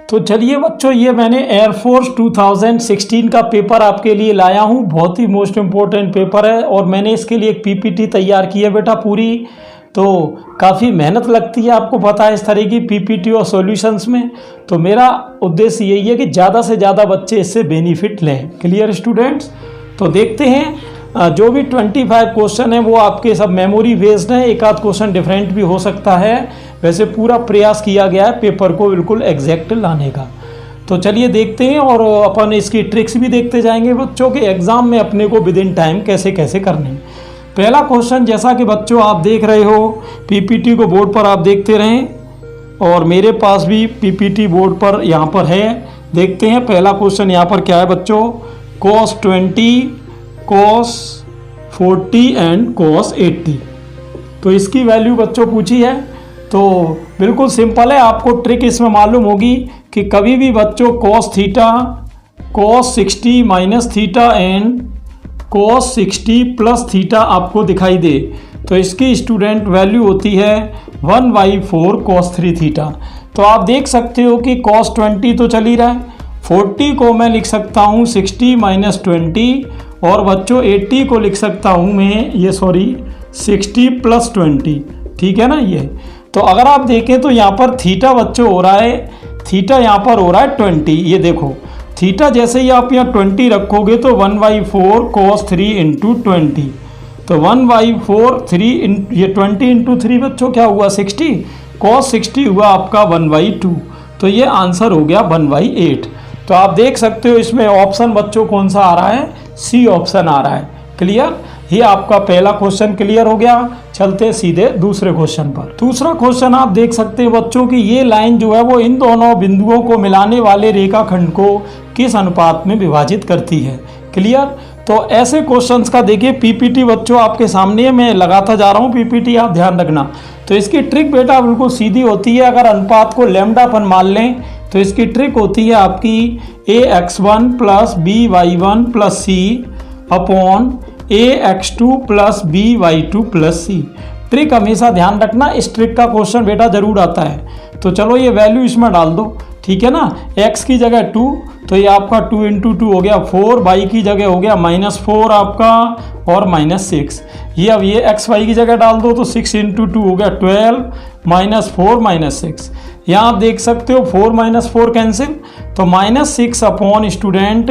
तो चलिए बच्चों, ये मैंने एयरफोर्स 2016 का पेपर आपके लिए लाया हूँ। बहुत ही मोस्ट इम्पोर्टेंट पेपर है और मैंने इसके लिए एक पीपीटी तैयार की है बेटा पूरी। तो काफ़ी मेहनत लगती है, आपको पता है, इस तरह की पीपीटी और सॉल्यूशंस में। तो मेरा उद्देश्य यही है कि ज़्यादा से ज़्यादा बच्चे इससे बेनिफिट लें। Clear students? तो देखते हैं, जो भी 25 क्वेश्चन है वो आपके सब मेमोरी बेस्ड हैं। एक आध क्वेश्चन डिफरेंट भी हो सकता है। वैसे पूरा प्रयास किया गया है पेपर को बिल्कुल एग्जैक्ट लाने का। तो चलिए देखते हैं और अपन इसकी ट्रिक्स भी देखते जाएंगे बच्चों के एग्ज़ाम में अपने को विद इन टाइम कैसे कैसे करने। पहला क्वेश्चन, जैसा कि बच्चों आप देख रहे हो, पीपीटी को बोर्ड पर आप देखते रहें और मेरे पास भी पीपीटी बोर्ड पर यहाँ पर है। देखते हैं पहला क्वेश्चन यहाँ पर क्या है बच्चों। cos 20, cos 40 and cos 80। तो इसकी वैल्यू बच्चों पूछी है। तो बिल्कुल सिंपल है, आपको ट्रिक इसमें मालूम होगी कि कभी भी बच्चों cos theta, cos 60 minus theta and cos 60 plus theta आपको दिखाई दे तो इसकी स्टूडेंट वैल्यू होती है 1/4 cos 3 थीटा। तो आप देख सकते हो कि cos 20 तो चल ही रहा है, 40 को मैं लिख सकता हूँ 60 माइनस 20 और बच्चों 80 को लिख सकता हूँ मैं 60 प्लस 20। ठीक है ना ये। तो अगर आप देखें तो यहाँ पर थीटा बच्चों हो रहा है, थीटा यहाँ पर हो रहा है 20। ये देखो थीटा जैसे ही आप यहाँ 20 रखोगे तो 1/4 cos 3 इंटू 20। तो 1/4 3 ये 20 इंटू 3 बच्चों क्या हुआ 60, cos 60 हुआ आपका 1/2। तो ये आंसर हो गया 1/8। तो आप देख सकते हो इसमें ऑप्शन बच्चों कौन सा आ रहा है, सी ऑप्शन आ रहा है। क्लियर? ये आपका पहला क्वेश्चन क्लियर हो गया। चलते सीधे दूसरे क्वेश्चन पर। दूसरा क्वेश्चन आप देख सकते हैं बच्चों कि ये लाइन जो है वो इन दोनों बिंदुओं को मिलाने वाले रेखाखंड को किस अनुपात में विभाजित करती है। क्लियर? तो ऐसे क्वेश्चंस का देखिए पीपीटी बच्चों आपके सामने मैं लगाता जा रहा हूँ पीपीटी, आप ध्यान रखना। तो इसकी ट्रिक बेटा बिल्कुल सीधी होती है। अगर अनुपात को लैम्डा अपन मान लें तो इसकी ट्रिक होती है आपकी ax1 plus by1 plus c upon ax2 plus by2 plus c. Trick हमेशा ध्यान रखना, इस ट्रिक का क्वेश्चन बेटा जरूर आता है। तो चलो ये वैल्यू इसमें डाल दो, ठीक है ना। x की जगह 2 तो ये आपका 2 इंटू 2 हो गया 4, y की जगह हो गया -4 आपका और -6। ये अब ये x y की जगह डाल दो तो 6 इंटू 2 हो गया 12, -4 -6। यहाँ आप देख सकते हो 4 -4 कैंसिल, तो -6 अपॉन स्टूडेंट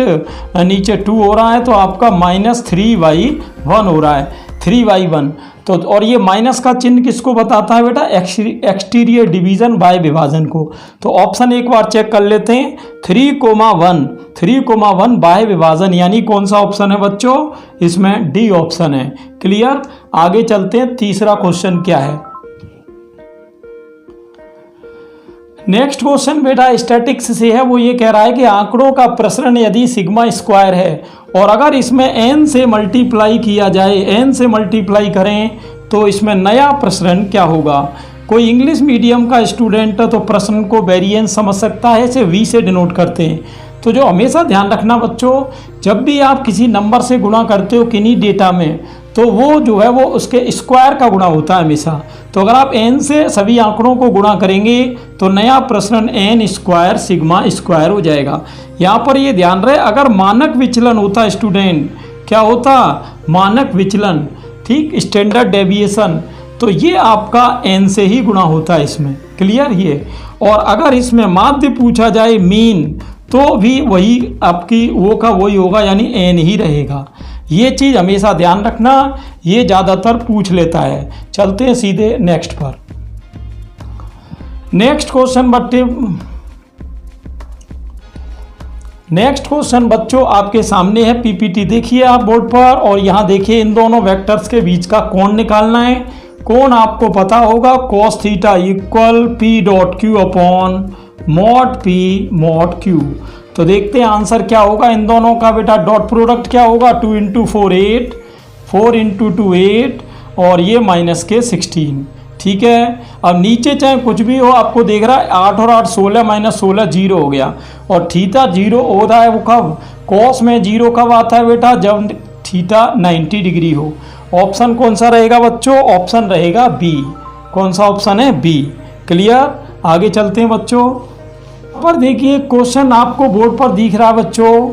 नीचे 2 हो रहा है तो आपका -3/1 हो रहा है, 3/1। तो और ये माइनस का चिन्ह किसको बताता है बेटा, एक्सटीरियर डिवीजन बाय विभाजन को। तो ऑप्शन एक बार चेक कर लेते हैं, 3,1 बाय विभाजन, यानी कौन सा ऑप्शन है बच्चों, इसमें डी ऑप्शन है। क्लियर? आगे चलते हैं, तीसरा क्वेश्चन क्या है। नेक्स्ट क्वेश्चन बेटा स्टैटिक्स से है। वो ये कह रहा है कि आंकड़ों का प्रसरण यदि सिग्मा स्क्वायर है और अगर इसमें n से मल्टीप्लाई किया जाए, n से मल्टीप्लाई करें तो इसमें नया प्रसरण क्या होगा। कोई इंग्लिश मीडियम का स्टूडेंट तो प्रश्न को वेरिएंस समझ सकता है, इसे v से डिनोट करते हैं। तो जो हमेशा ध्यान रखना बच्चों, जब भी आप किसी नंबर से गुणा करते हो किन्हीं डेटा में, तो वो जो है वो उसके स्क्वायर का गुणा होता है हमेशा। तो अगर आप n से सभी आंकड़ों को गुणा करेंगे तो नया प्रसरण n स्क्वायर सिग्मा स्क्वायर हो जाएगा। यहाँ पर ये ध्यान रहे, अगर मानक विचलन होता स्टूडेंट, क्या होता, मानक विचलन, ठीक, स्टैंडर्ड डेविएशन, तो ये आपका n से ही गुणा होता है इसमें। क्लियर? ये और अगर इसमें माध्य पूछा जाए मीन, तो भी वही आपकी वो का वही होगा, यानी n ही रहेगा। ये चीज़ हमेशा ध्यान रखना, ये ज़्यादातर पूछ लेता है। चलते हैं सीधे नेक्स्ट पर। नेक्स्ट क्वेश्चन बच्चों आपके सामने है, पीपीटी देखिए आप बोर्ड पर, और यहाँ देखिए इन दोनों वेक्टर्स के बीच का कोण निकालना है। कोण आपको पता होगा cos theta equal p dot Q upon mod p mod q। तो देखते हैं आंसर क्या होगा इन दोनों का बेटा। डॉट प्रोडक्ट क्या होगा, 2 इंटू 4 8, 4 इंटू 2 8 और ये -16। ठीक है, अब नीचे चाहे कुछ भी हो, आपको देख रहा है 8 और 8 16, -16 0 हो गया। और थीटा 0 हो रहा है वो कब, कॉस में 0 कब आता है बेटा, जब थीटा 90 डिग्री हो। ऑप्शन कौन सा रहेगा बच्चों, ऑप्शन रहेगा बी। कौन सा ऑप्शन है, बी। क्लियर? आगे चलते हैं बच्चों। पर देखिए क्वेश्चन आपको बोर्ड पर दिख रहा है बच्चों।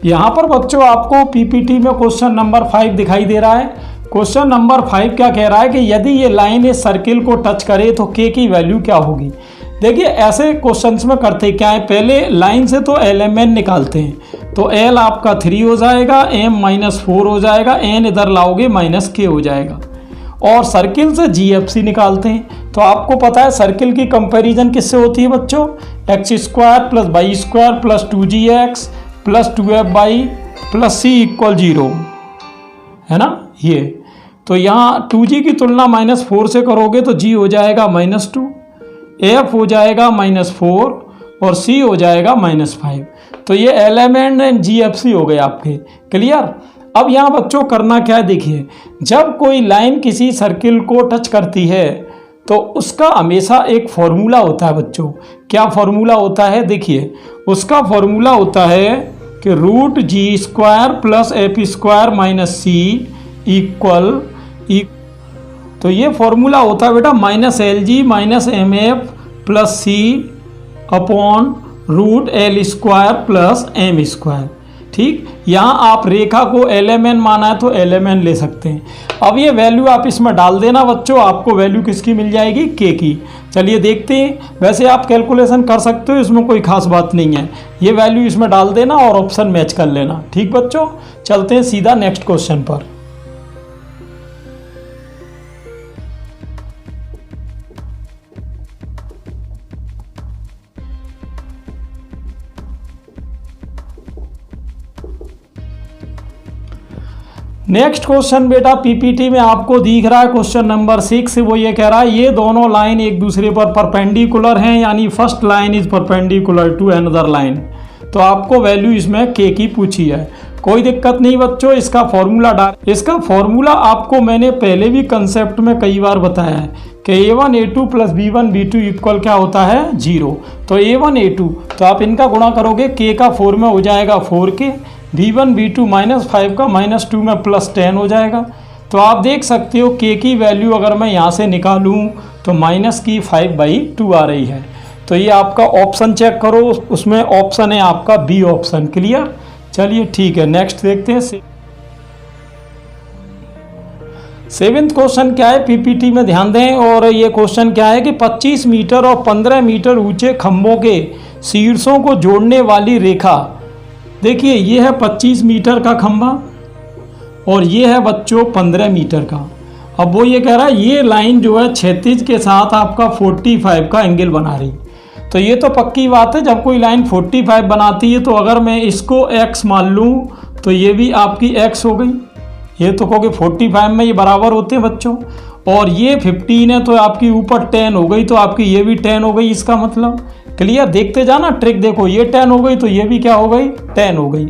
यहाँ पर बच्चों आपको पीपीटी में क्वेश्चन नंबर 5 दिखाई दे रहा है। क्वेश्चन नंबर 5 क्या कह रहा है कि यदि ये लाइन इस सर्किल को टच करे तो के की वैल्यू क्या होगी। देखिए ऐसे क्वेश्चंस में करते क्या है, पहले लाइन से तो एल एम एन निकालते हैं, तो एल आपका 3 हो जाएगा, एम -4 हो जाएगा, एन इधर लाओगे -k हो जाएगा। और सर्किल से जी एफ सी निकालते हैं, तो आपको पता है सर्किल की कंपेरिजन किससे होती है बच्चों, x² + y² + 2gx + 2f/y + c = 0, है ना ये। तो यहाँ 2g की तुलना -4 से करोगे तो g हो जाएगा -2, f हो जाएगा -4 और c हो जाएगा -5। तो ये एलिमेंट एंड GFC हो गए आपके। क्लियर। अब यहाँ बच्चों करना क्या है, देखिए जब कोई लाइन किसी सर्किल को टच करती है तो उसका हमेशा एक फॉर्मूला होता है बच्चों। क्या फॉर्मूला होता है, देखिए उसका फॉर्मूला होता है कि √g² + f² - c = तो ये फॉर्मूला होता है बेटा -LG - MF + c upon √L² + M²। ठीक, यहाँ आप रेखा को LMN माना है तो LMN ले सकते हैं। अब ये वैल्यू आप इसमें डाल देना बच्चों, आपको वैल्यू किसकी मिल जाएगी, के की। चलिए देखते हैं। वैसे आप कैलकुलेशन कर सकते हो, इसमें कोई खास बात नहीं है। ये वैल्यू इसमें डाल देना और ऑप्शन मैच कर लेना। ठीक बच्चों, चलते हैं सीधा नेक्स्ट क्वेश्चन पर। नेक्स्ट क्वेश्चन बेटा पीपीटी में आपको दिख रहा है क्वेश्चन नंबर 6। वो ये कह रहा है ये दोनों लाइन एक दूसरे पर परपेंडिकुलर हैं, यानी first line is perpendicular to another line. तो आपको वैल्यू इसमें के की पूछी है। कोई दिक्कत नहीं बच्चों, इसका फॉर्मूला डाल। इसका फॉर्मूला आपको मैंने पहले भी कंसेप्ट में कई बार बताया है कि a1 a2 + b1 b2 equal क्या होता है, 0। तो a1 a2 तो आप इनका गुणा करोगे, k का 4 में हो जाएगा 4k, b1 b2 -5 का -2 में +10 हो जाएगा। तो आप देख सकते हो k की वैल्यू अगर मैं यहाँ से निकालूँ तो -5/2 आ रही है। तो ये आपका ऑप्शन चेक करो, उसमें ऑप्शन है आपका बी ऑप्शन। क्लियर। चलिए ठीक है, नेक्स्ट देखते हैं। 7th क्वेश्चन क्या है, पीपीटी में ध्यान दें। और ये क्वेश्चन क्या है कि 25 मीटर और 15 मीटर ऊंचे खंभों के शीर्षों को जोड़ने वाली रेखा। देखिए ये है 25 मीटर का खंभा और ये है बच्चों 15 मीटर का। अब वो ये कह रहा है ये लाइन जो है क्षैतिज के साथ आपका 45 का एंगल बना रही। तो ये तो पक्की बात है, जब कोई लाइन 45 बनाती है तो अगर मैं इसको x मान लूँ तो ये भी आपकी x हो गई। ये तो कहोगे 45 में ये बराबर होते हैं बच्चों, और ये 15 है तो आपकी ऊपर 10 हो गई, तो आपकी ये भी 10 हो गई इसका मतलब। क्लियर। देखते जाना ट्रिक, देखो ये 10 हो गई तो ये भी क्या हो गई, 10 हो गई।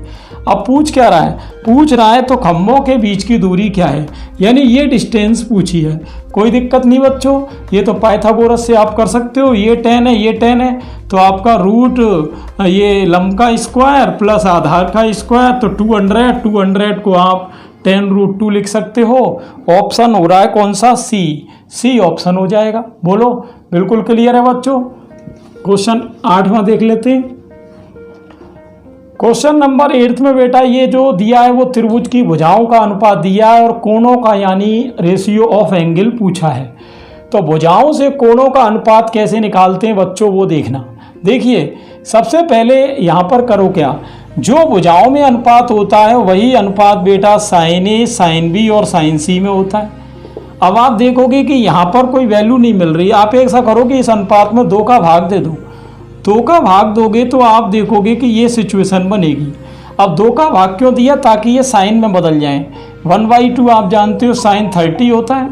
अब पूछ क्या रहा है, पूछ रहा है तो खंभों के बीच की दूरी क्या है, यानी ये डिस्टेंस पूछी है। कोई दिक्कत नहीं बच्चों, ये तो पाइथागोरस से आप कर सकते हो। ये 10 है, ये 10 है, तो आपका रूट ये लंब का स्क्वायर प्लस आधार का स्क्वायर, तो 200 को आप 10√2 लिख सकते हो। ऑप्शन हो रहा है कौन सा, सी ऑप्शन हो जाएगा। बोलो बिल्कुल क्लियर है बच्चों। क्वेश्चन 8वां देख लेते हैं। क्वेश्चन नंबर 8 में बेटा ये जो दिया है वो त्रिभुज की भुजाओं का अनुपात दिया है और कोणों का यानी रेशियो ऑफ एंगल पूछा है। तो भुजाओं से कोणों का अनुपात कैसे निकालते हैं बच्चों, वो देखना। देखिए सबसे पहले यहाँ पर करो क्या, जो भुजाओं में अनुपात होता है वही अनुपात बेटा sin A, sin B और sin C में होता है। अब आप देखोगे कि यहाँ पर कोई वैल्यू नहीं मिल रही, आप ऐसा करो कि इस अनुपात में 2 का भाग दे दो। 2 का भाग दोगे तो आप देखोगे कि ये सिचुएशन बनेगी। अब 2 का भाग क्यों दिया, ताकि ये साइन में बदल जाएं। 1/2 आप जानते हो sin 30 होता है,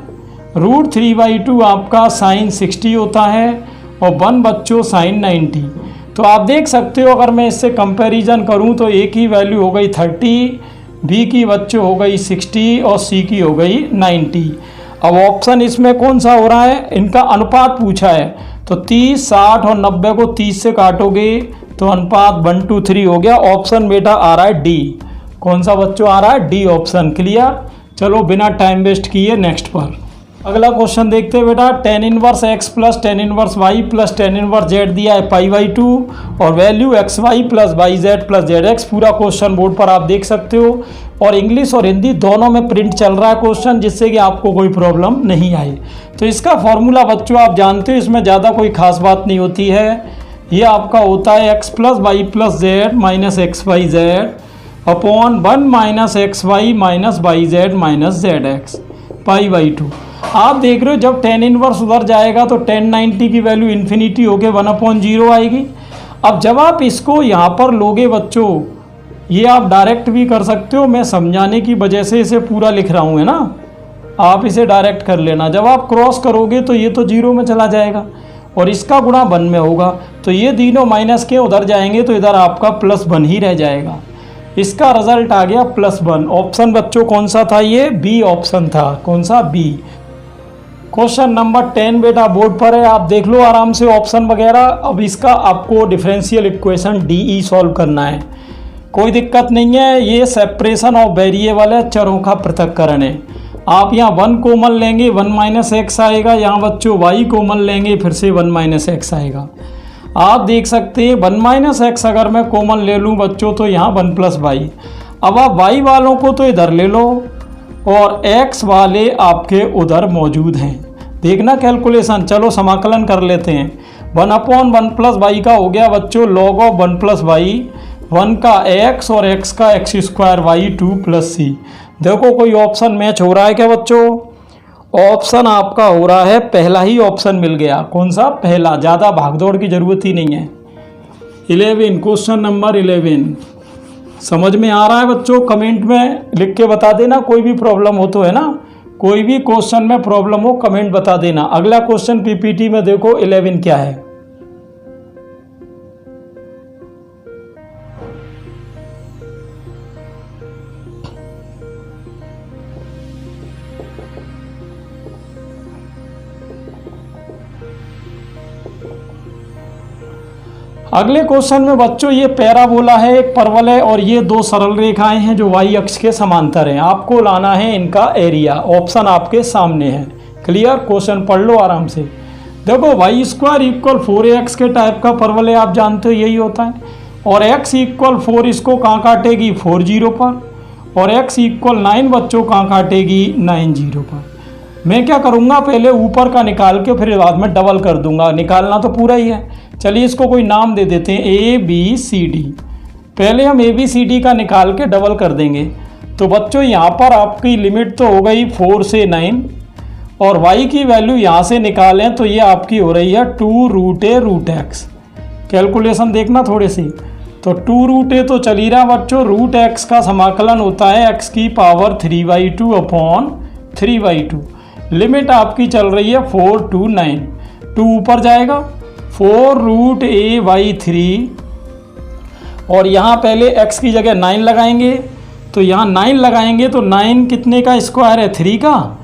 √3/2 आपका sin 60 होता है, और 1 बच्चों sin 90। तो आप देख सकते हो अगर मैं इससे कंपैरिजन करूं तो A की वैल्यू हो गई 30, B की बच्चों हो गई 60 और C की हो गई 90। अब ऑप्शन इसमें कौन सा हो रहा है, इनका अनुपात पूछा है, तो 30, 60 और 90 को 30 से काटोगे तो अनुपात 1:3 हो गया। ऑप्शन बेटा आ रहा है डी। कौन सा बच्चों आ रहा है, डी ऑप्शन। क्लियर। चलो बिना टाइम वेस्ट किए नेक्स्ट पर अगला क्वेश्चन देखते हैं बेटा। tan inverse x plus tan inverse y plus tan inverse z दिया है π/2 और value xy plus yz plus zx। पूरा क्वेश्चन बोर्ड पर आप देख सकते हो और इंग्लिश और हिंदी दोनों में प्रिंट चल रहा है क्वेश्चन, जिससे कि आपको कोई प्रॉब्लम नहीं आए। तो इसका फॉर्मूला बच्चों आप जानते हो, इसमें ज़्यादा कोई खास बात नहीं होती है। ये आपका होता है x plus y plus z minus x y z upon 1 minus x y minus y z minus z x π/2। आप देख रहे हो जब tan इनवर्स उधर जाएगा तो tan 90 की वैल्यू इन्फिनिटी होके 1/0 आएगी। अब जब आप इसको यहाँ पर लोगे बच्चों, ये आप डायरेक्ट भी कर सकते हो, मैं समझाने की वजह से इसे पूरा लिख रहा हूँ, है ना। आप इसे डायरेक्ट कर लेना। जब आप क्रॉस करोगे तो ये तो 0 में चला जाएगा और इसका गुणा 1 में होगा, तो ये तीनों माइनस के उधर जाएंगे तो इधर आपका +1 ही रह जाएगा। इसका रिजल्ट आ गया +1। ऑप्शन बच्चों कौन सा था, ये बी ऑप्शन था। कौन सा, बी। क्वेश्चन नंबर 10 बेटा बोर्ड पर है, आप देख लो आराम से ऑप्शन वगैरह। अब इसका आपको डिफरेंशियल इक्वेशन DE सॉल्व करना है, कोई दिक्कत नहीं है। ये सेपरेशन ऑफ वेरिएबल है, चरों का पृथक्करण है। आप यहाँ 1 कॉमन लेंगे 1 माइनस एक्स आएगा, यहाँ बच्चों y कॉमन लेंगे फिर से 1 माइनस एक्स आएगा। आप देख सकते हैं 1 माइनस एक्स अगर मैं कॉमन ले लूँ बच्चों तो यहाँ 1 प्लस वाई। अब आप y वालों को तो इधर ले लो और x वाले आपके उधर मौजूद हैं। देखना कैलकुलेशन, चलो समाकलन कर लेते हैं। 1/1 प्लस वाई का हो गया बच्चों log ऑफ 1 प्लस वाई, 1 का x और x का x² y 2 प्लस c। देखो कोई ऑप्शन मैच हो रहा है क्या बच्चों? ऑप्शन आपका हो रहा है पहला ही ऑप्शन मिल गया। कौन सा, पहला। ज़्यादा भागदौड़ की ज़रूरत ही नहीं है। 11, क्वेश्चन नंबर 11 समझ में आ रहा है बच्चों? कमेंट में लिख के बता देना, कोई भी प्रॉब्लम हो तो, है ना। कोई भी क्वेश्चन में प्रॉब्लम हो कमेंट बता देना। अगला क्वेश्चन पीपीटी में देखो 11 क्या है। अगले क्वेश्चन में बच्चों ये पैराबोला है, एक परवल है और ये 2 सरल रेखाएं हैं जो y अक्ष के समांतर हैं। आपको लाना है इनका एरिया। ऑप्शन आपके सामने है। क्लियर। क्वेश्चन पढ़ लो आराम से। देखो y² = 4ax के टाइप का परवल है, आप जानते हो यही होता है। और x = 4 इसको कहाँ काटेगी, 4 0 पर। और x = 9 बच्चों कहाँ काटेगी, 9 0 पर। मैं क्या करूँगा, पहले ऊपर का निकाल के फिर बाद में डबल कर दूंगा। निकालना तो पूरा ही है। चलिए इसको कोई नाम दे देते हैं ABCD। पहले हम ABCD का निकाल के डबल कर देंगे। तो बच्चों यहाँ पर आपकी लिमिट तो हो गई 4 से 9 और y की वैल्यू यहाँ से निकालें तो ये आपकी हो रही है 2√a√x। कैलकुलेशन देखना थोड़ी सी। तो 2√a तो चल ही रहा बच्चों, √x का समाकलन होता है x की पावर 3/2 अपॉन 3/2। लिमिट आपकी चल रही है 4 to 9। 2 ऊपर जाएगा 4√a/3 और यहाँ पहले x की जगह 9 लगाएंगे। तो यहाँ 9 लगाएंगे तो 9 कितने का स्क्वायर है, 3 का,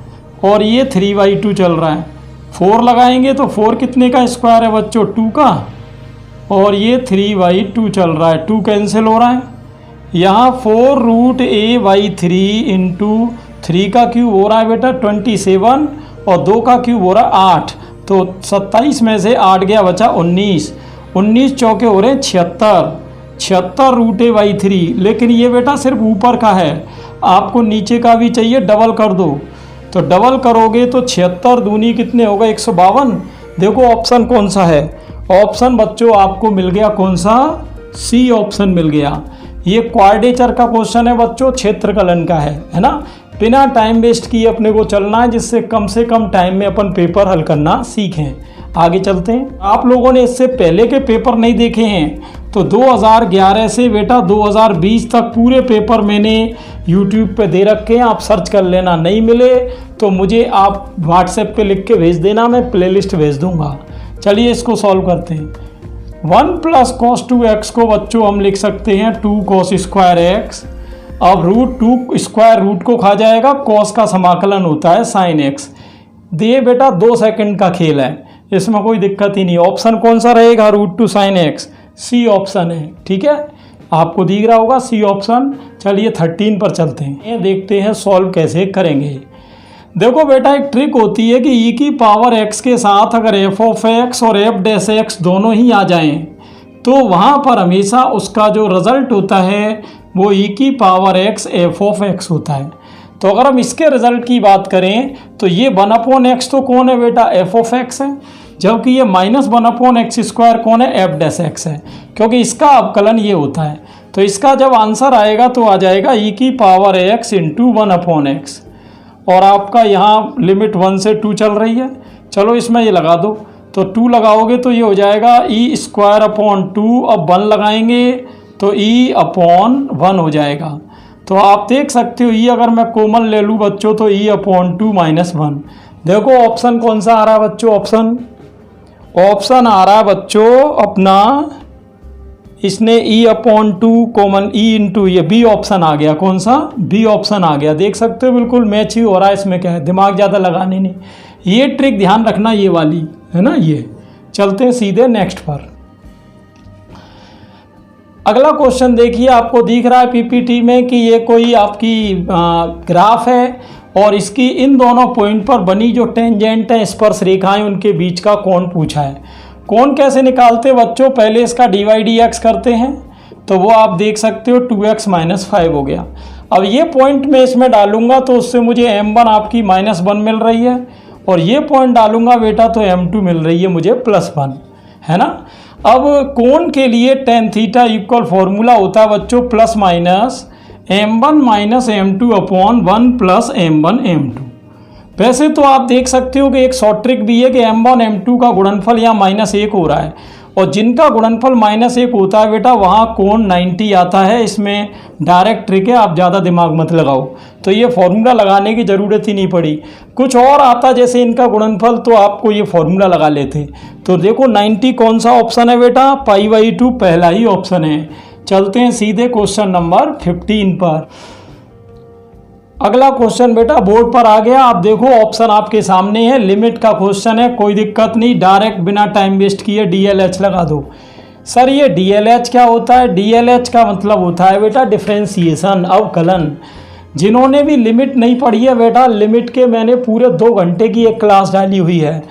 और ये 3/2 चल रहा है। 4 लगाएंगे तो 4 कितने का स्क्वायर है बच्चों, 2 का, और ये 3/2 चल रहा है। 2 कैंसिल हो रहा है। यहाँ 4√a/3 इंटू 3 का क्यूब हो रहा है बेटा 27 और 2 का क्यूब हो रहा है 8। तो 27 में से 8 गया बचा 19। 19 चौके हो रहे हैं 76। 76√a/3। लेकिन ये बेटा सिर्फ ऊपर का है, आपको नीचे का भी चाहिए, डबल कर दो। तो डबल करोगे तो 76 दूनी कितने होगा, 152। देखो ऑप्शन कौन सा है। ऑप्शन बच्चों आपको मिल गया कौन सा, सी ऑप्शन मिल गया। ये क्वाड्रेचर का क्वेश्चन है बच्चों, क्षेत्रकलन का है ना। बिना टाइम वेस्ट किए अपने को चलना है, जिससे कम से कम टाइम में अपन पेपर हल करना सीखें। आगे चलते हैं। आप लोगों ने इससे पहले के पेपर नहीं देखे हैं तो 2011 से बेटा 2020 तक पूरे पेपर मैंने YouTube पे दे रखे हैं, आप सर्च कर लेना। नहीं मिले तो मुझे आप WhatsApp पे लिख के भेज देना, मैं प्लेलिस्ट भेज दूंगा। चलिए इसको सॉल्व करते हैं। 1 + cos 2x को बच्चों हम लिख सकते हैं 2 cos² x। अब √2 स्क्वायर रूट को खा जाएगा, cos का समाकलन होता है sin x। ये बेटा 2 सेकंड का खेल है, इसमें कोई दिक्कत ही नहीं। ऑप्शन कौन सा रहेगा? √2 sin x, सी ऑप्शन है। ठीक है, आपको दिख रहा होगा सी ऑप्शन। चलिए 13 पर चलते हैं, ये देखते हैं सॉल्व कैसे करेंगे। देखो बेटा, एक ट्रिक होती है कि e की पावर x के साथ अगर f(x) और f' दोनों ही आ जाएं तो वहाँ पर हमेशा उसका जो रिज़ल्ट होता है वो e की पावर x f(x) होता है। तो अगर हम इसके रिज़ल्ट की बात करें तो ये 1/x तो कौन है बेटा? f(x) है, जबकि ये -1/x² कौन है? f' है, क्योंकि इसका अवकलन ये होता है। तो इसका जब आंसर आएगा तो आ जाएगा e की पावर x इंटू 1/x, और आपका यहाँ लिमिट 1 से 2 चल रही है। चलो इसमें ये लगा दो, तो 2 लगाओगे तो ये हो जाएगा e²/2। अब 1 लगाएंगे तो e/1 हो जाएगा। तो आप देख सकते हो, e अगर मैं कॉमन ले लूँ बच्चों तो e/2 - 1। देखो ऑप्शन कौन सा आ रहा है बच्चों? ऑप्शन आ रहा है बच्चों अपना, इसने e/2 कॉमन e इंटू ये बी ऑप्शन आ गया। कौन सा? बी ऑप्शन आ गया। देख सकते हो बिल्कुल मैच ही हो रहा है, इसमें क्या है, दिमाग ज़्यादा लगाने नहीं। ये ट्रिक ध्यान रखना, ये वाली है ना। ये चलते हैं सीधे नेक्स्ट पर। अगला क्वेश्चन देखिए, आपको दिख रहा है पीपीटी में कि ये कोई आपकी ग्राफ है और इसकी इन दोनों पॉइंट पर बनी जो टेंजेंट है, स्पर्श रेखाएं, उनके बीच का कोण पूछा है। कोण कैसे निकालते बच्चों? पहले इसका dy/dx करते हैं, तो वो आप देख सकते हो 2x - 5 हो गया। अब ये पॉइंट मैं इसमें डालूंगा तो उससे मुझे m1 आपकी -1 मिल रही है, और ये पॉइंट डालूंगा बेटा तो m2 मिल रही है मुझे +1, है ना। अब कोण के लिए tan थीटा इक्वल फॉर्मूला होता है बच्चों +m1 - m2/1 + m1 m2। वैसे तो आप देख सकते हो कि एक शॉर्ट ट्रिक भी है कि m1 m2 का गुणनफल यहाँ -1 हो रहा है, और जिनका गुणनफल -1 होता है बेटा वहाँ कोण 90 आता है। इसमें डायरेक्ट ट्रिक है, आप ज़्यादा दिमाग मत लगाओ। तो ये फॉर्मूला लगाने की ज़रूरत ही नहीं पड़ी। कुछ और आता जैसे इनका गुणनफल तो आपको ये फॉर्मूला लगा लेते। तो देखो 90 कौन सा ऑप्शन है बेटा? π/2 पहला ही ऑप्शन है। चलते हैं सीधे क्वेश्चन नंबर 15 पर। अगला क्वेश्चन बेटा बोर्ड पर आ गया, आप देखो ऑप्शन आपके सामने है, लिमिट का क्वेश्चन है, कोई दिक्कत नहीं, डायरेक्ट बिना टाइम वेस्ट किए DLH लगा दो। सर ये DLH क्या होता है? DLH का मतलब होता है बेटा डिफ्रेंसिएशन, अवकलन। जिन्होंने भी लिमिट नहीं पढ़ी है बेटा, लिमिट के मैंने पूरे 2 घंटे की एक क्लास डाली हुई है।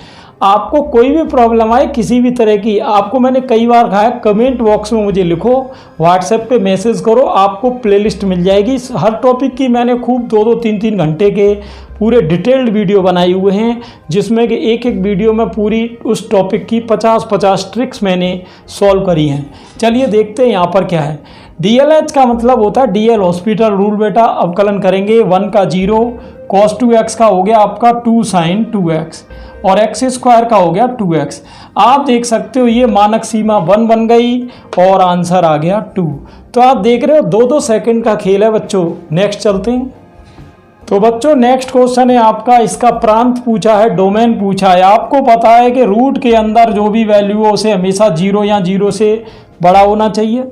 आपको कोई भी प्रॉब्लम आए किसी भी तरह की, आपको मैंने कई बार कहा है कमेंट बॉक्स में मुझे लिखो, व्हाट्सएप पे मैसेज करो, आपको प्लेलिस्ट मिल जाएगी। हर टॉपिक की मैंने खूब 2-2, 3-3 घंटे के पूरे डिटेल्ड वीडियो बनाए हुए हैं, जिसमें कि एक एक वीडियो में पूरी उस टॉपिक की 50-50 ट्रिक्स मैंने सॉल्व करी हैं। चलिए देखते हैं यहाँ पर क्या है। DLH का मतलब होता है DL हॉस्पिटल रूल बेटा। अवकलन करेंगे 1 का 0, cos 2x का हो गया आपका 2 sin 2x, और x² का हो गया 2x। आप देख सकते हो ये मानक सीमा 1 बन गई और आंसर आ गया 2। तो आप देख रहे हो 2-2 सेकंड का खेल है बच्चों। नेक्स्ट चलते हैं। तो बच्चों नेक्स्ट क्वेश्चन है आपका, इसका प्रांत पूछा है, डोमेन पूछा है। आपको पता है कि रूट के अंदर जो भी वैल्यू हो उसे हमेशा 0 या 0 से बड़ा होना चाहिए।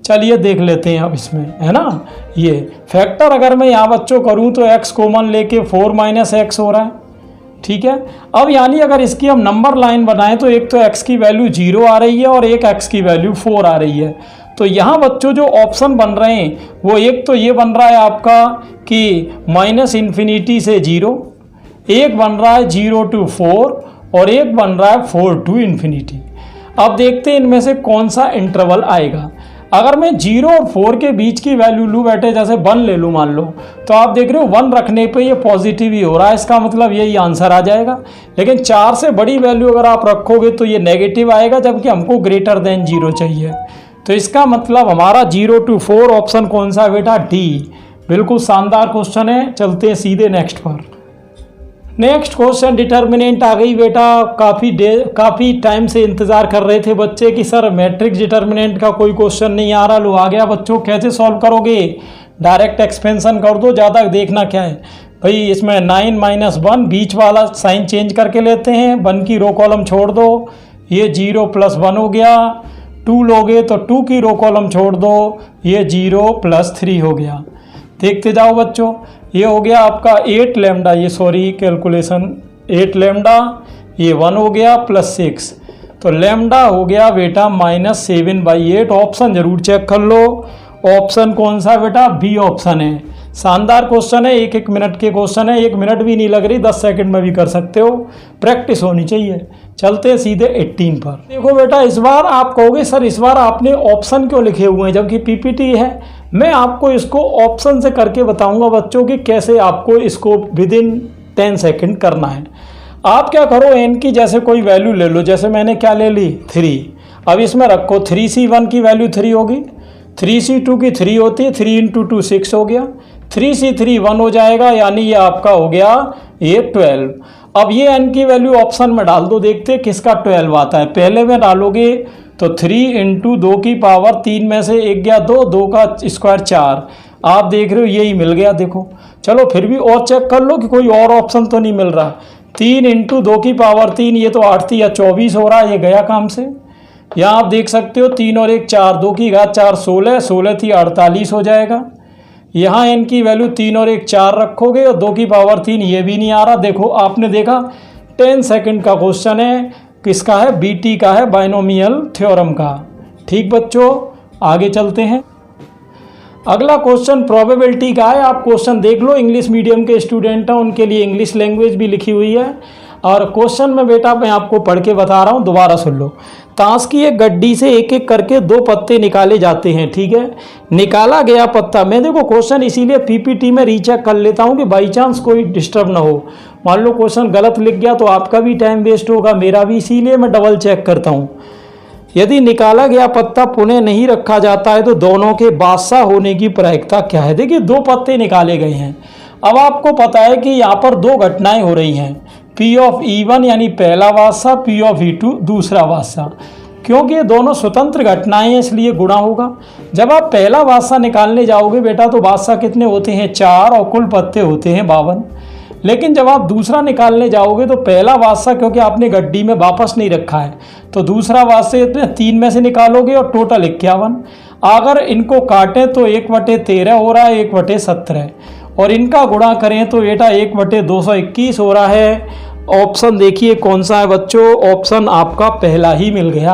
चलिए देख लेते हैं अब इसमें, है ना। ये फैक्टर अगर मैं यहाँ बच्चों करूँ तो x कॉमन लेके 4 - x हो रहा है, ठीक है। अब यानी अगर इसकी हम नंबर लाइन बनाएं तो एक तो x की वैल्यू 0 आ रही है और एक x की वैल्यू 4 आ रही है। तो यहाँ बच्चों जो ऑप्शन बन रहे हैं वो एक तो ये बन रहा है आपका कि -∞ से 0, एक बन रहा है 0 to 4, और एक बन रहा है 4 to ∞। अब देखते हैं इनमें से कौन सा इंटरवल आएगा। अगर मैं 0 और 4 के बीच की वैल्यू लूँ बेटे, जैसे 1 ले लूँ मान लो, तो आप देख रहे हो 1 रखने पे ये पॉजिटिव ही हो रहा है, इसका मतलब यही आंसर आ जाएगा। लेकिन 4 से बड़ी वैल्यू अगर आप रखोगे तो ये नेगेटिव आएगा, जबकि हमको ग्रेटर देन 0 चाहिए। तो इसका मतलब हमारा 0 to 4 ऑप्शन कौन सा है बेटा? डी। बिल्कुल शानदार क्वेश्चन है। चलते हैं सीधे नेक्स्ट पर। नेक्स्ट क्वेश्चन डिटर्मिनेंट आ गई बेटा। काफ़ी टाइम से इंतज़ार कर रहे थे बच्चे कि सर मैट्रिक्स डिटर्मिनेंट का कोई क्वेश्चन नहीं आ रहा। लो आ गया बच्चों। कैसे सॉल्व करोगे? डायरेक्ट एक्सपेंशन कर दो, ज़्यादा देखना क्या है भाई। इसमें 9 - 1 बीच वाला साइन चेंज करके लेते हैं, 1 की रो कॉलम छोड़ दो, ये 0 + 1 हो गया। 2 लोगे तो 2 की रो कॉलम छोड़ दो, ये 0 + 3 हो गया। देखते जाओ बच्चों, ये हो गया आपका 8 लैम्डा, ये सॉरी कैलकुलेशन 8 लैम्डा, ये 1 हो गया प्लस 6, तो लैम्डा हो गया बेटा -7/8। ऑप्शन जरूर चेक कर लो, ऑप्शन कौन सा बेटा, बी ऑप्शन है। शानदार क्वेश्चन है, 1-1 मिनट के क्वेश्चन है, 1 मिनट भी नहीं लग रही, 10 सेकंड में भी कर सकते हो, प्रैक्टिस होनी चाहिए। चलते हैं सीधे 18 पर। देखो बेटा, इस बार आप कहोगे सर इस बार आपने ऑप्शन क्यों लिखे हुए हैं जबकि पीपीटी है। मैं आपको इसको ऑप्शन से करके बताऊंगा बच्चों कि कैसे आपको इसको विदिन 10 सेकंड करना है। आप क्या करो, एन की जैसे कोई वैल्यू ले लो, जैसे मैंने क्या ले ली 3। अब इसमें रखो 3c1 की वैल्यू 3 होगी, 3c2 की 3 होती है, 3 × 2 6 हो गया, 3c3 1 हो जाएगा, यानी ये आपका हो गया ये 12। अब ये n की वैल्यू ऑप्शन में डाल दो, देखते हैं किसका 12 आता है। पहले में डालोगे तो 3 × 2 की पावर 3 में से 1 गया 2, 2 का स्क्वायर 4, आप देख रहे हो यही मिल गया। देखो चलो फिर भी और चेक कर लो कि कोई और ऑप्शन तो नहीं मिल रहा। 3 × 2 की पावर 3, ये तो 8 थी या 24 हो रहा है, ये गया काम से। यहाँ आप देख सकते हो 3 और 1 4, 2 की घात 4 16, 16 थी 48 हो जाएगा। यहाँ n की वैल्यू 3 और 1 4 रखोगे और 2 की पावर 3, ये भी नहीं आ रहा। देखो आपने देखा 10 सेकंड का क्वेश्चन है, किसका है, बीटी का है, बाइनोमियल थ्योरम का। ठीक बच्चों, आगे चलते हैं। अगला क्वेश्चन प्रोबेबिलिटी का है। आप क्वेश्चन देख लो, इंग्लिश मीडियम के स्टूडेंट हैं उनके लिए इंग्लिश लैंग्वेज भी लिखी हुई है। और क्वेश्चन में बेटा मैं आपको पढ़ के बता रहा हूँ, दोबारा सुन लो। ताश की एक गड्डी से एक एक करके 2 पत्ते निकाले जाते हैं, ठीक है। निकाला गया पत्ता, मैं देखो क्वेश्चन इसीलिए पीपीटी में रीचेक कर लेता हूँ कि बाई चांस कोई डिस्टर्ब ना हो। मान लो क्वेश्चन गलत लिख गया तो आपका भी टाइम वेस्ट होगा, मेरा भी, इसीलिए मैं डबल चेक करता हूँ। यदि निकाला गया पत्ता पुनः नहीं रखा जाता है तो दोनों के बादशाह होने की प्रायिकता क्या है। देखिए 2 पत्ते निकाले गए हैं। अब आपको पता है कि यहाँ पर 2 घटनाएं हो रही हैं, P ऑफ E1 यानी पहला बादशाह, P ऑफ E2 दूसरा बादशाह। क्योंकि ये दोनों स्वतंत्र घटनाएं हैं इसलिए गुणा होगा। जब आप पहला बादशाह निकालने जाओगे बेटा तो बादशाह कितने होते हैं 4 और कुल पत्ते होते हैं 52। लेकिन जब आप दूसरा निकालने जाओगे तो पहला बादशाह क्योंकि आपने गड्डी में वापस नहीं रखा है तो दूसरा बादशाह 3 में से निकालोगे और टोटल 51। अगर इनको काटें तो 1/13 हो रहा है, 1/17, और इनका गुणा करें तो बेटा 1/221 हो रहा है। ऑप्शन देखिए कौन सा है बच्चों, ऑप्शन आपका पहला ही मिल गया।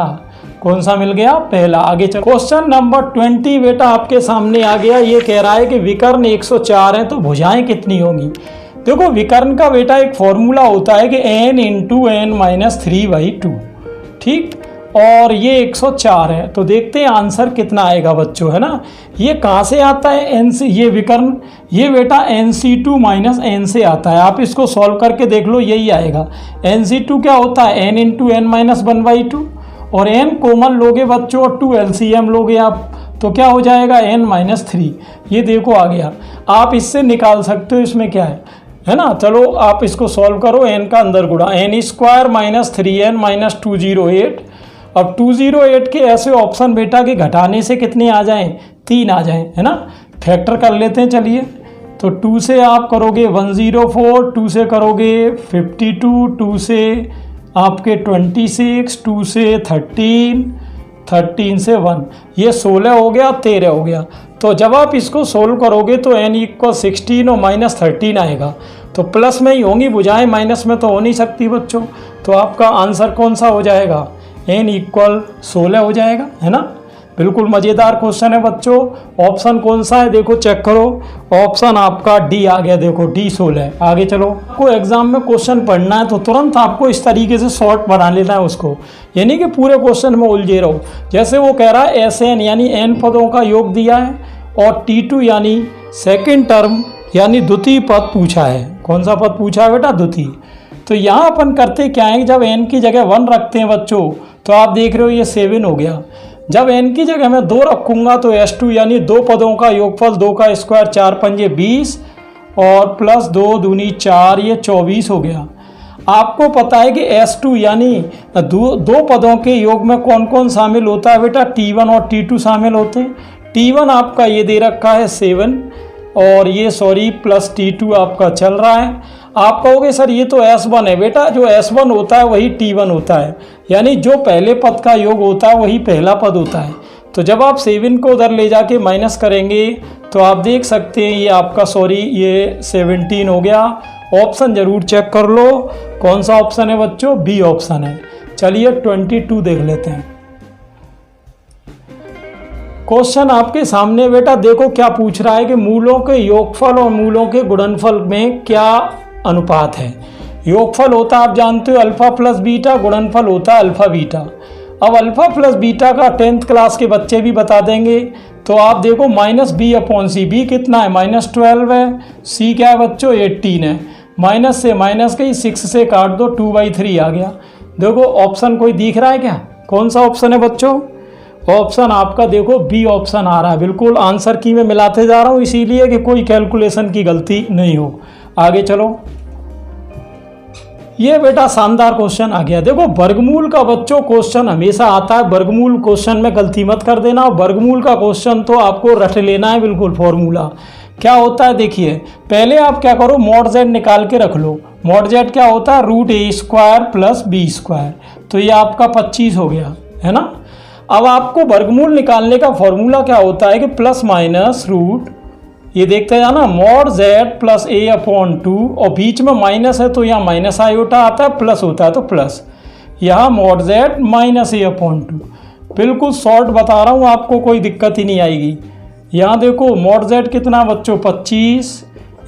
कौन सा मिल गया, पहला। आगे चलो, क्वेश्चन नंबर 20 बेटा आपके सामने आ गया। ये कह रहा है कि विकर्ण 104 है तो भुजाएं कितनी होंगी। देखो विकर्ण का बेटा एक फॉर्मूला होता है कि n × n-3/2, ठीक, और ये 104 है। तो देखते हैं आंसर कितना आएगा बच्चों, है ना। ये कहाँ से आता है, n से। ये विकर्ण, ये बेटा NC2 - n से आता है। आप इसको सॉल्व करके देख लो, यही आएगा। NC2 क्या होता है, n × n-1/2, और n कॉमन लोगे बच्चों और 2 LCM लोगे आप तो क्या हो जाएगा n-3। ये देखो आ गया, आप इससे निकाल सकते हो इसमें क्या है ना। चलो आप इसको सॉल्व करो, n का अंदर गुणा, n² - 3n - 208। अब 208 के ऐसे ऑप्शन बेटा के घटाने से कितने आ जाएं, 3 आ जाएं, है ना। फैक्टर कर लेते हैं चलिए। तो 2 से आप करोगे 104, 2 से करोगे 52, 2 से आपके 26, 2 से 13, 13 से 1, ये 16 हो गया, 13 हो गया। तो जब आप इसको सोल्व करोगे तो n = 16 और -13 आएगा। तो प्लस में ही होंगी भुजाएं, माइनस में तो हो नहीं सकती बच्चों। तो आपका आंसर कौन सा हो जाएगा, n = 16 हो जाएगा, है ना। बिल्कुल मज़ेदार क्वेश्चन है बच्चों। ऑप्शन कौन सा है देखो चेक करो, ऑप्शन आपका डी आ गया। देखो D 16। आगे चलो, आपको एग्जाम में क्वेश्चन पढ़ना है तो तुरंत आपको इस तरीके से शॉर्ट बना लेना है उसको, यानी कि पूरे क्वेश्चन में उलझे रहो। जैसे वो कह रहा है SN यानी n पदों का योग दिया है और T2 यानी सेकेंड टर्म यानी द्वितीय पद पूछा है। कौन सा पद पूछा है बेटा, द्वितीय। तो यहाँ अपन करते क्या है, जब n की जगह 1 रखते हैं बच्चों तो आप देख रहे हो ये 7 हो गया। जब n की जगह मैं 2 रखूँगा तो S2 यानी 2 पदों का योगफल, 2 का स्क्वायर 4 पंजे 20 और प्लस 2 दूनी 4, ये 24 हो गया। आपको पता है कि S2 यानी 2 पदों के योग में कौन कौन शामिल होता है बेटा, T1 और T2 शामिल होते हैं। T1 आपका ये दे रखा है 7 और ये प्लस T2 आपका चल रहा है। आप कहोगे सर ये तो S1 है। बेटा जो S1 होता है वही T1 होता है, यानी जो पहले पद का योग होता है वही पहला पद होता है। तो जब आप 7 को उधर ले जाके माइनस करेंगे तो आप देख सकते हैं ये आपका ये 17 हो गया। ऑप्शन ज़रूर चेक कर लो, कौन सा ऑप्शन है बच्चों? बी ऑप्शन है। चलिए 22 देख लेते हैं। क्वेश्चन आपके सामने बेटा, देखो क्या पूछ रहा है कि मूलों के योगफल और मूलों के गुणनफल में क्या अनुपात है। योगफल होता है आप जानते हो अल्फा प्लस बीटा, गुणनफल होता है अल्फा बीटा। अब अल्फा प्लस बीटा का 10th क्लास के बच्चे भी बता देंगे। तो आप देखो माइनस बी अपॉन सी, बी कितना है? -12 है। सी क्या है बच्चों? 18 है। माइनस से माइनस गई, 6 से काट दो, 2/3 आ गया। देखो ऑप्शन कोई दिख रहा है क्या? कौन सा ऑप्शन है बच्चों? ऑप्शन आपका देखो बी ऑप्शन आ रहा है। बिल्कुल आंसर की में मिलाते जा रहा हूँ इसीलिए कि कोई कैलकुलेशन की गलती नहीं हो। आगे चलो, ये बेटा शानदार क्वेश्चन आ गया। देखो वर्गमूल का बच्चों क्वेश्चन हमेशा आता है, वर्गमूल क्वेश्चन में गलती मत कर देना। वर्गमूल का क्वेश्चन तो आपको रट लेना है बिल्कुल। फॉर्मूला क्या होता है देखिए, पहले आप क्या करो, मॉड z निकाल के रख लो। मॉड z क्या होता है? √a² + b²। तो ये आपका 25 हो गया, है ना। अब आपको वर्गमूल निकालने का फॉर्मूला क्या होता है कि प्लस माइनस रूट, ये देखते जाना, मॉड z + a/2, और बीच में माइनस है तो यहाँ माइनस आयोटा आता है, प्लस होता है तो प्लस, यहाँ मॉड z - a/2। बिल्कुल शॉर्ट बता रहा हूँ आपको, कोई दिक्कत ही नहीं आएगी। यहाँ देखो मॉड z कितना बच्चों? 25,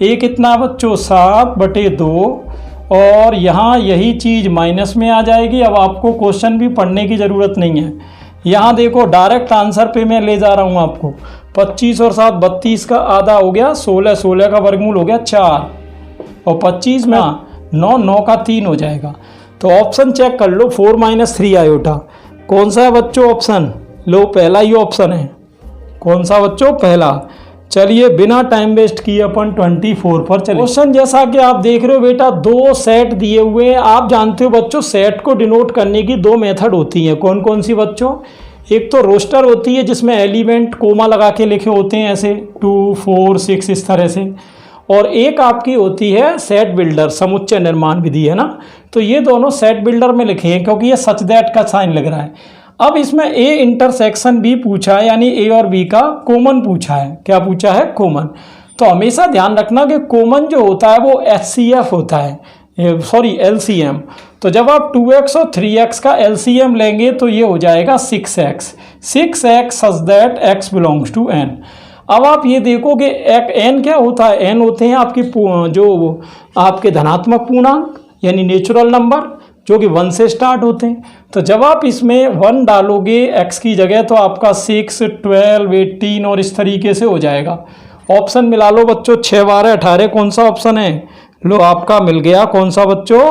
a कितना बच्चों? 7/2, और यहाँ यही चीज़ माइनस में आ जाएगी। अब आपको क्वेश्चन भी पढ़ने की ज़रूरत नहीं है। यहाँ देखो डायरेक्ट आंसर पे मैं ले जा रहा हूँ आपको। 25 और 7 32 का आधा हो गया 16, 16 का वर्गमूल हो गया 4, और 25 में 9, 9 का 3 हो जाएगा। तो ऑप्शन चेक कर लो, 4 - 3 आयोटा। कौन सा है बच्चों ऑप्शन? लो पहला ही ऑप्शन है। कौन सा बच्चों? पहला। चलिए बिना टाइम वेस्ट किए अपन 24 पर चले। क्वेश्चन जैसा कि आप देख रहे हो बेटा, 2 सेट दिए हुए हैं। आप जानते हो बच्चों सेट को डिनोट करने की 2 मेथड होती हैं। कौन कौन सी बच्चों? एक तो रोस्टर होती है जिसमें एलिमेंट कोमा लगा के लिखे होते हैं ऐसे 2, 4, 6 इस तरह से, और एक आपकी होती है सेट बिल्डर, समुच्चय निर्माण विधि, है ना। तो ये दोनों सेट बिल्डर में लिखे हैं क्योंकि ये सच दैट का साइन लग रहा है। अब इसमें ए इंटरसेक्शन बी पूछा है, यानी ए और बी का कॉमन पूछा है। क्या पूछा है? कॉमन। तो हमेशा ध्यान रखना कि कॉमन जो होता है वो HCF होता है, सॉरी LCM। तो जब आप 2x और 3x का LCM लेंगे तो ये हो जाएगा 6x such that x belongs to n। अब आप ये देखोगे n क्या होता है? n होते हैं आपके जो आपके धनात्मक पूर्णांक, यानी नेचुरल नंबर, जो कि 1 से स्टार्ट होते हैं। तो जब आप इसमें 1 डालोगे x की जगह तो आपका 6, 12, 18 और इस तरीके से हो जाएगा। ऑप्शन मिला लो बच्चों, 6, 12, 18। कौन सा ऑप्शन है? लो आपका मिल गया। कौन सा बच्चों?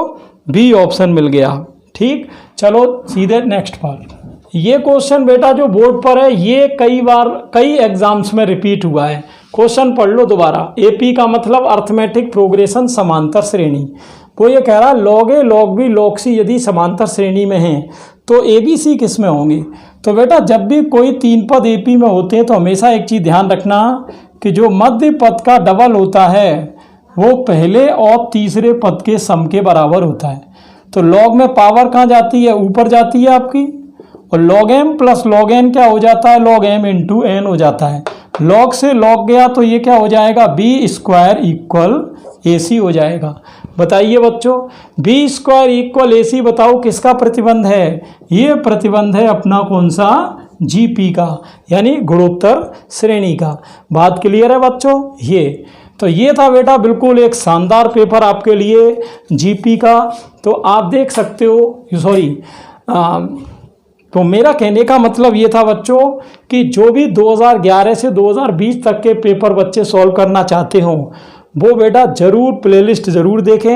बी ऑप्शन मिल गया। ठीक, चलो सीधे नेक्स्ट पर। ये क्वेश्चन बेटा जो बोर्ड पर है ये कई बार कई एग्जाम्स में रिपीट हुआ है। क्वेश्चन पढ़ लो दोबारा। AP का मतलब अर्थमेटिक प्रोग्रेशन समांतर श्रेणी। वो ये कह रहा है log A, log B, log C यदि समांतर श्रेणी में हैं तो ABC किस में होंगे? तो बेटा जब भी कोई 3 पद AP में होते हैं तो हमेशा एक चीज़ ध्यान रखना कि जो मध्य पद का डबल होता है वो पहले और तीसरे पद के सम के बराबर होता है। तो लॉग में पावर कहाँ जाती है? ऊपर जाती है आपकी, और log m + log n क्या हो जाता है? log m × n हो जाता है। log से log गया तो ये क्या हो जाएगा? b² = AC हो जाएगा। बताइए बच्चों, b² = AC बताओ किसका प्रतिबंध है? ये प्रतिबंध है अपना कौन सा? GP का, यानी गुणोत्तर श्रेणी का। बात क्लियर है बच्चों? तो ये था बेटा बिल्कुल एक शानदार पेपर आपके लिए GP का। तो आप देख सकते हो, सॉरी, तो मेरा कहने का मतलब ये था बच्चों कि जो भी 2011 से 2020 तक के पेपर बच्चे सॉल्व करना चाहते हों वो बेटा ज़रूर प्लेलिस्ट ज़रूर देखें।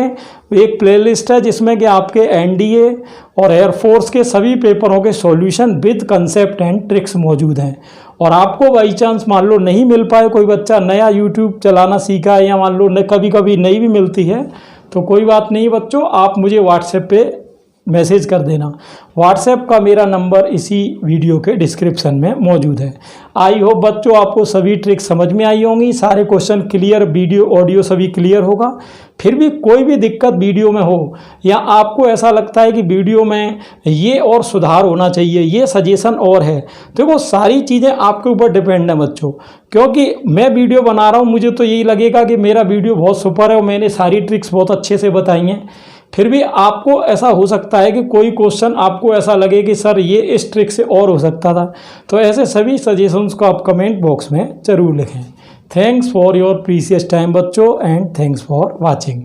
एक प्लेलिस्ट है जिसमें कि आपके NDA और एयरफोर्स के सभी पेपरों के solution with concept and tricks मौजूद हैं। और आपको बाई चांस मान लो नहीं मिल पाए, कोई बच्चा नया YouTube चलाना सीखा है या मान लो कभी कभी नहीं भी मिलती है, तो कोई बात नहीं बच्चों, आप मुझे व्हाट्सएप पे मैसेज कर देना। व्हाट्सएप का मेरा नंबर इसी वीडियो के डिस्क्रिप्शन में मौजूद है। आई होप बच्चों आपको सभी ट्रिक्स समझ में आई होंगी, सारे क्वेश्चन क्लियर, वीडियो ऑडियो सभी क्लियर होगा। फिर भी कोई भी दिक्कत वीडियो में हो या आपको ऐसा लगता है कि वीडियो में ये और सुधार होना चाहिए, ये सजेशन और है, देखो सारी चीज़ें आपके ऊपर डिपेंड है बच्चों। क्योंकि मैं वीडियो बना रहा हूँ, मुझे तो यही लगेगा कि मेरा वीडियो बहुत सुपर है और मैंने सारी ट्रिक्स बहुत अच्छे से बताई हैं। फिर भी आपको ऐसा हो सकता है कि कोई क्वेश्चन आपको ऐसा लगे कि सर ये इस ट्रिक से और हो सकता था, तो ऐसे सभी सजेशंस को आप कमेंट बॉक्स में ज़रूर लिखें। Thanks for your precious time बच्चों, एंड थैंक्स फॉर वाचिंग।